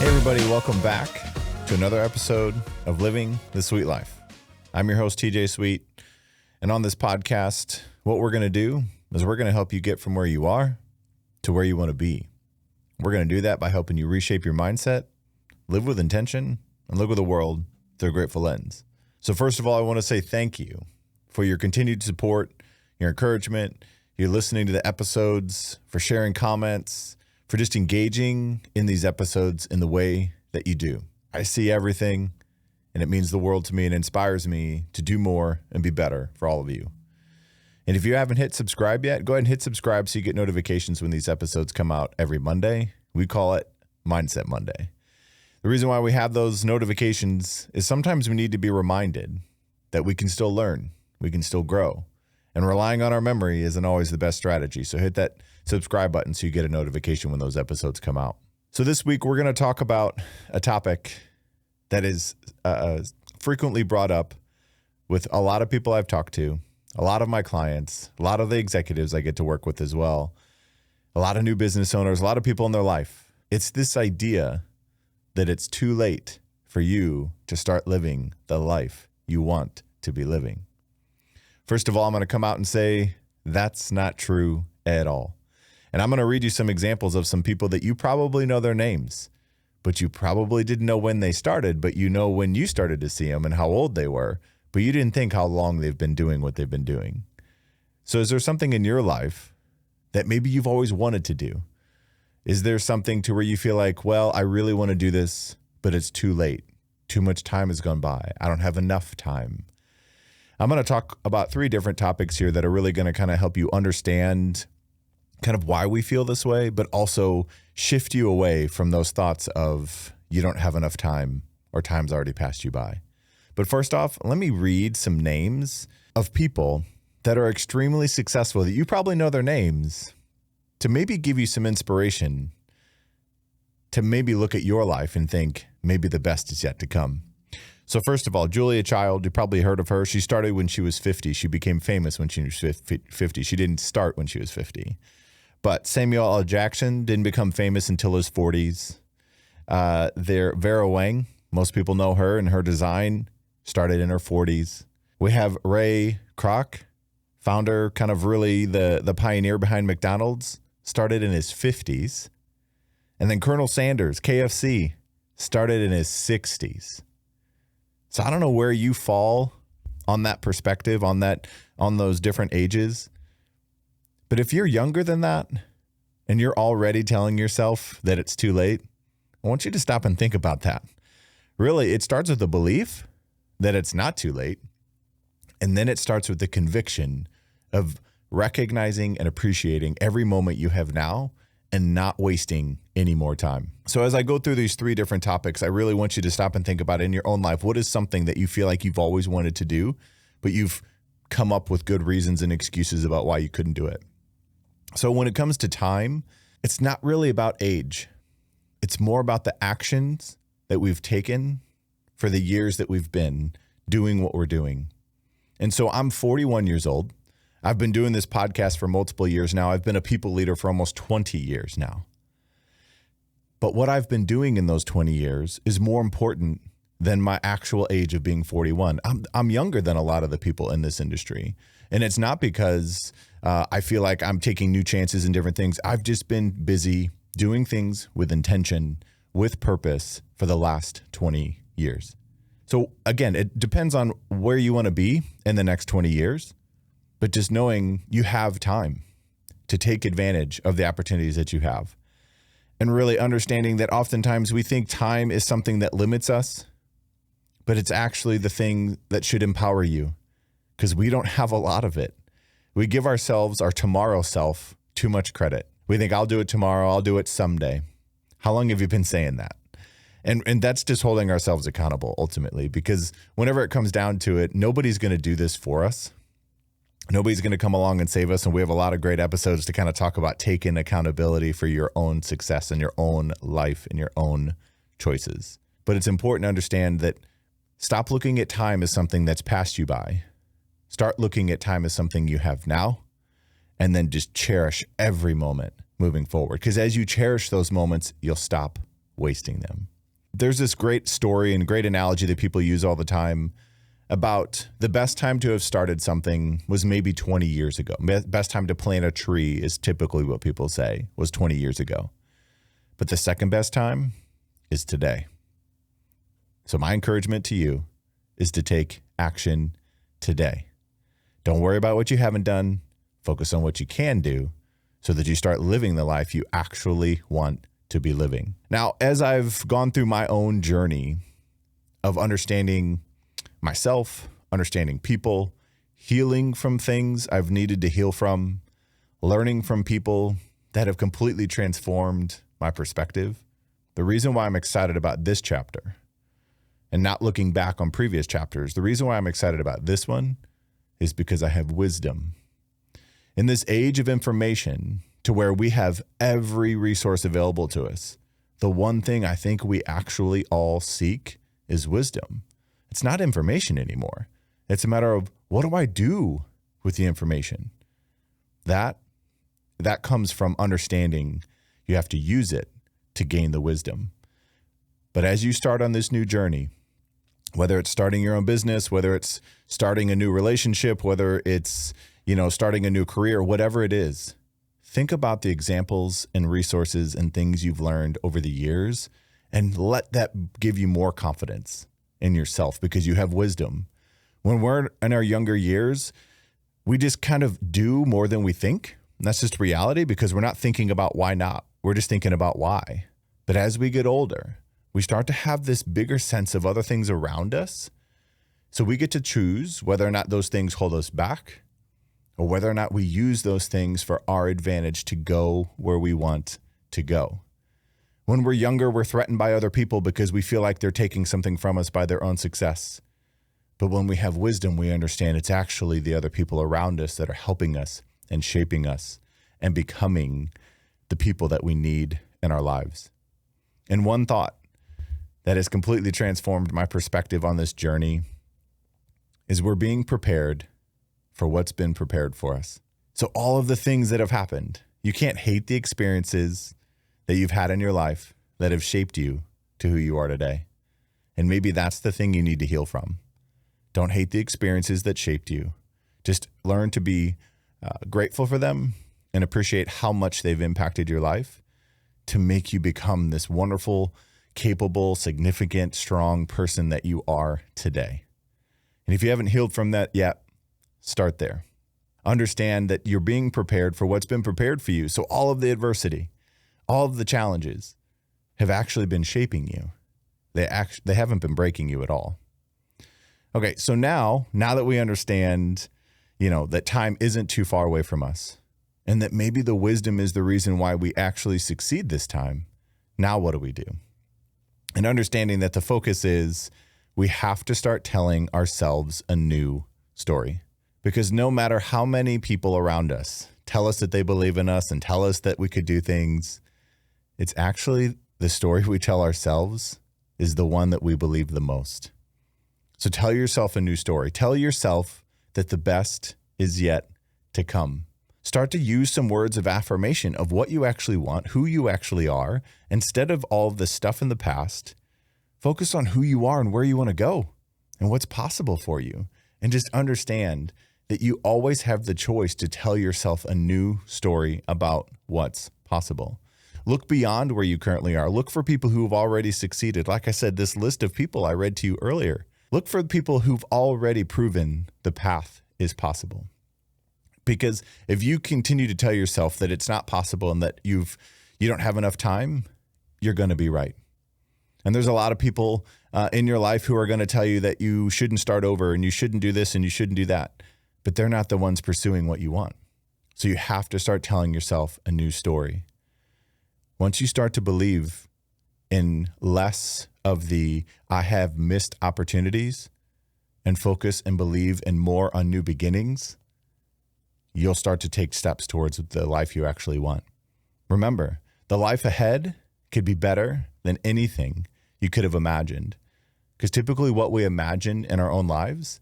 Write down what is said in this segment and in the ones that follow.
Hey everybody, welcome back to another episode of Living the Sweet Life. I'm your host, TJ Sweet, and on this podcast, what we're going to do is we're going to help you get from where you are to where you want to be. We're going to do that by helping you reshape your mindset, live with intention, and look at the world through a grateful lens. So first of all, I want to say thank you for your continued support, your encouragement, your listening to the episodes, for sharing comments, for just engaging in these episodes in the way that you do. I see everything, and it means the world to me and inspires me to do more and be better for all of you. And if you haven't hit subscribe yet, go ahead and hit subscribe so you get notifications when these episodes come out every Monday. We call it Mindset Monday. The reason why we have those notifications is sometimes we need to be reminded that we can still learn, we can still grow. And relying on our memory isn't always the best strategy. So hit that subscribe button so you get a notification when those episodes come out. So this week, we're going to talk about a topic that is frequently brought up with a lot of people I've talked to, a lot of my clients, a lot of the executives I get to work with as well, a lot of new business owners, a lot of people in their life. It's this idea that it's too late for you to start living the life you want to be living. First of all, I'm going to come out and say that's not true at all. And I'm going to read you some examples of some people that you probably know their names, but you probably didn't know when they started, but you know when you started to see them and how old they were, but you didn't think how long they've been doing what they've been doing. So is there something in your life that maybe you've always wanted to do? Is there something to where you feel like, well, I really want to do this, but it's too late. Too much time has gone by. I don't have enough time. I'm going to talk about 3 different topics here that are really going to kind of help you understand kind of why we feel this way, but also shift you away from those thoughts of you don't have enough time or time's already passed you by. But first off, let me read some names of people that are extremely successful that you probably know their names to maybe give you some inspiration to maybe look at your life and think maybe the best is yet to come. So first of all, Julia Child, you probably heard of her. She started when she was 50. She became famous when she was 50. She didn't start when she was 50. But Samuel L. Jackson didn't become famous until his 40s. Vera Wang, most people know her, and her design started in her 40s. We have Ray Kroc, founder, kind of really the pioneer behind McDonald's, started in his 50s. And then Colonel Sanders, KFC, started in his 60s. So I don't know where you fall on that perspective, on those different ages. But if you're younger than that and you're already telling yourself that it's too late, I want you to stop and think about that. Really, it starts with the belief that it's not too late. And then it starts with the conviction of recognizing and appreciating every moment you have now and not wasting any more time. So as I go through these 3 different topics, I really want you to stop and think about in your own life, what is something that you feel like you've always wanted to do, but you've come up with good reasons and excuses about why you couldn't do it. So when it comes to time, it's not really about age. It's more about the actions that we've taken for the years that we've been doing what we're doing. And so I'm 41 years old. I've been doing this podcast for multiple years now. I've been a people leader for almost 20 years now. But what I've been doing in those 20 years is more important than my actual age of being 41. I'm younger than a lot of the people in this industry. And it's not because I feel like I'm taking new chances and different things. I've just been busy doing things with intention, with purpose for the last 20 years. So again, it depends on where you want to be in the next 20 years. But just knowing you have time to take advantage of the opportunities that you have. And really understanding that oftentimes we think time is something that limits us, but it's actually the thing that should empower you because we don't have a lot of it. We give ourselves, our tomorrow self, too much credit. We think I'll do it tomorrow, I'll do it someday. How long have you been saying that? And that's just holding ourselves accountable ultimately, because whenever it comes down to it, nobody's going to do this for us. Nobody's going to come along and save us. And we have a lot of great episodes to kind of talk about taking accountability for your own success and your own life and your own choices. But it's important to understand that stop looking at time as something that's passed you by. Start looking at time as something you have now, and then just cherish every moment moving forward. Because as you cherish those moments, you'll stop wasting them. There's this great story and great analogy that people use all the time about the best time to have started something was maybe 20 years ago. Best time to plant a tree is typically what people say was 20 years ago. But the second best time is today. So my encouragement to you is to take action today. Don't worry about what you haven't done. Focus on what you can do so that you start living the life you actually want to be living. Now, as I've gone through my own journey of understanding myself, understanding people, healing from things I've needed to heal from, learning from people that have completely transformed my perspective. The reason why I'm excited about this chapter and not looking back on previous chapters, the reason why I'm excited about this one is because I have wisdom. In this age of information to where we have every resource available to us, the one thing I think we actually all seek is wisdom. It's not information anymore. It's a matter of, what do I do with the information? That comes from understanding you have to use it to gain the wisdom. But as you start on this new journey, whether it's starting your own business, whether it's starting a new relationship, whether it's, starting a new career, whatever it is, think about the examples and resources and things you've learned over the years and let that give you more confidence in yourself because you have wisdom. When we're in our younger years, we just kind of do more than we think. And that's just reality because we're not thinking about why not. We're just thinking about why. But as we get older, we start to have this bigger sense of other things around us. So we get to choose whether or not those things hold us back or whether or not we use those things for our advantage to go where we want to go. When we're younger, we're threatened by other people because we feel like they're taking something from us by their own success. But when we have wisdom, we understand it's actually the other people around us that are helping us and shaping us and becoming the people that we need in our lives. And one thought that has completely transformed my perspective on this journey is we're being prepared for what's been prepared for us. So all of the things that have happened, you can't hate the experiences that you've had in your life that have shaped you to who you are today. And maybe that's the thing you need to heal from. Don't hate the experiences that shaped you. Just learn to be grateful for them and appreciate how much they've impacted your life to make you become this wonderful, capable, significant, strong person that you are today. And if you haven't healed from that yet, start there. Understand that you're being prepared for what's been prepared for you. So all of the adversity, all of the challenges have actually been shaping you. They haven't been breaking you at all. Okay, so now that we understand, that time isn't too far away from us and that maybe the wisdom is the reason why we actually succeed this time, now what do we do? And understanding that the focus is we have to start telling ourselves a new story. Because no matter how many people around us tell us that they believe in us and tell us that we could do things, it's actually the story we tell ourselves is the one that we believe the most. So tell yourself a new story. Tell yourself that the best is yet to come. Start to use some words of affirmation of what you actually want, who you actually are. Instead of all of the stuff in the past, focus on who you are and where you want to go and what's possible for you. And just understand that you always have the choice to tell yourself a new story about what's possible. Look beyond where you currently are. Look for people who have already succeeded. Like I said, this list of people I read to you earlier. Look for the people who've already proven the path is possible. Because if you continue to tell yourself that it's not possible and that you don't have enough time, you're going to be right. And there's a lot of people in your life who are going to tell you that you shouldn't start over and you shouldn't do this and you shouldn't do that. But they're not the ones pursuing what you want. So you have to start telling yourself a new story. Once you start to believe in less of the I have missed opportunities and focus and believe in more on new beginnings, you'll start to take steps towards the life you actually want. Remember, the life ahead could be better than anything you could have imagined. Because typically what we imagine in our own lives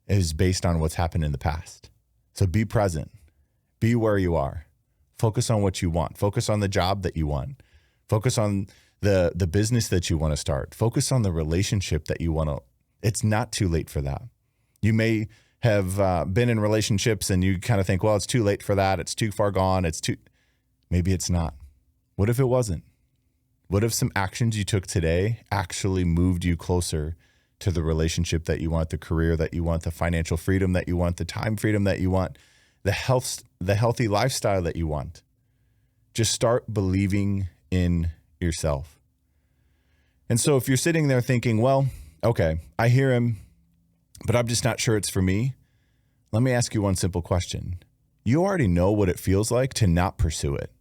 is based on what's happened in the past. So be present. Be where you are. Focus on what you want. Focus on the job that you want. Focus on the business that you want to start. Focus on the relationship that you want to. It's not too late for that. You may have been in relationships and you kind of think, well, it's too late for that. It's too far gone. Maybe it's not. What if it wasn't? What if some actions you took today actually moved you closer to the relationship that you want, the career that you want, the financial freedom that you want, the time freedom that you want, the healthy lifestyle that you want? Just start believing in yourself. And so if you're sitting there thinking, well, okay, I hear him, but I'm just not sure it's for me. Let me ask you one simple question. You already know what it feels like to not pursue it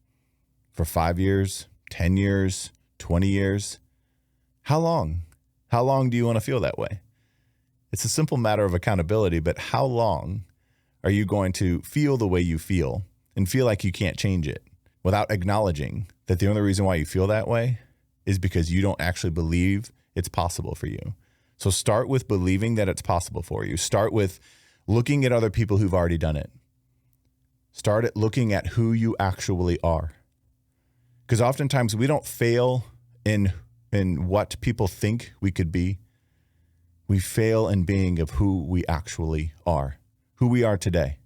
for 5 years, 10 years, 20 years. How long? How long do you want to feel that way? It's a simple matter of accountability, but how long are you going to feel the way you feel and feel like you can't change it without acknowledging that the only reason why you feel that way is because you don't actually believe it's possible for you? So start with believing that it's possible for you. Start with looking at other people who've already done it. Start at looking at who you actually are. Because oftentimes we don't fail in what people think we could be. We fail in being of who we actually are, who we are today,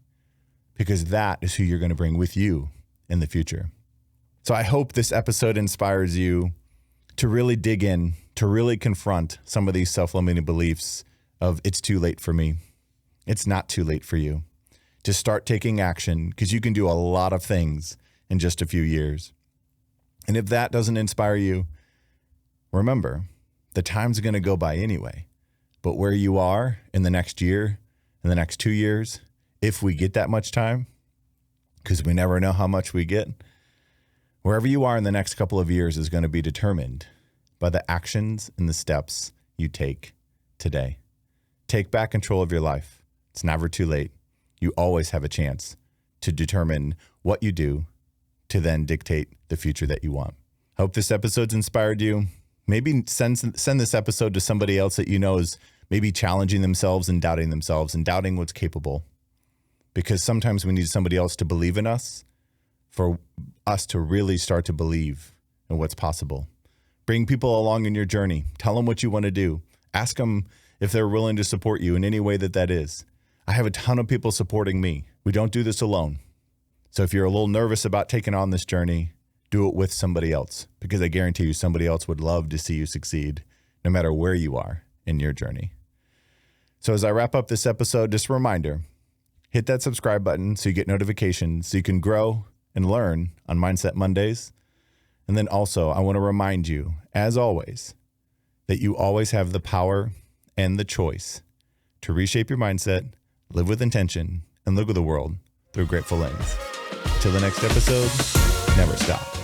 because that is who you're going to bring with you in the future. So I hope this episode inspires you to really dig in, to really confront some of these self-limiting beliefs of it's too late for me. It's not too late for you to start taking action, because you can do a lot of things in just a few years. And if that doesn't inspire you, remember, the time's going to go by anyway. But where you are in the next year, in the next 2 years, if we get that much time, because we never know how much we get, wherever you are in the next couple of years is going to be determined by the actions and the steps you take today. Take back control of your life. It's never too late. You always have a chance to determine what you do to then dictate the future that you want. Hope this episode's inspired you. Maybe send this episode to somebody else that you know is maybe challenging themselves and doubting what's capable. Because sometimes we need somebody else to believe in us for us to really start to believe in what's possible. Bring people along in your journey. Tell them what you want to do. Ask them if they're willing to support you in any way that is. I have a ton of people supporting me. We don't do this alone. So if you're a little nervous about taking on this journey, do it with somebody else, because I guarantee you somebody else would love to see you succeed no matter where you are in your journey. So as I wrap up this episode, just a reminder, hit that subscribe button so you get notifications so you can grow and learn on Mindset Mondays. And then also, I want to remind you, as always, that you always have the power and the choice to reshape your mindset, live with intention, and look at the world through a grateful lens. Till the next episode, never stop.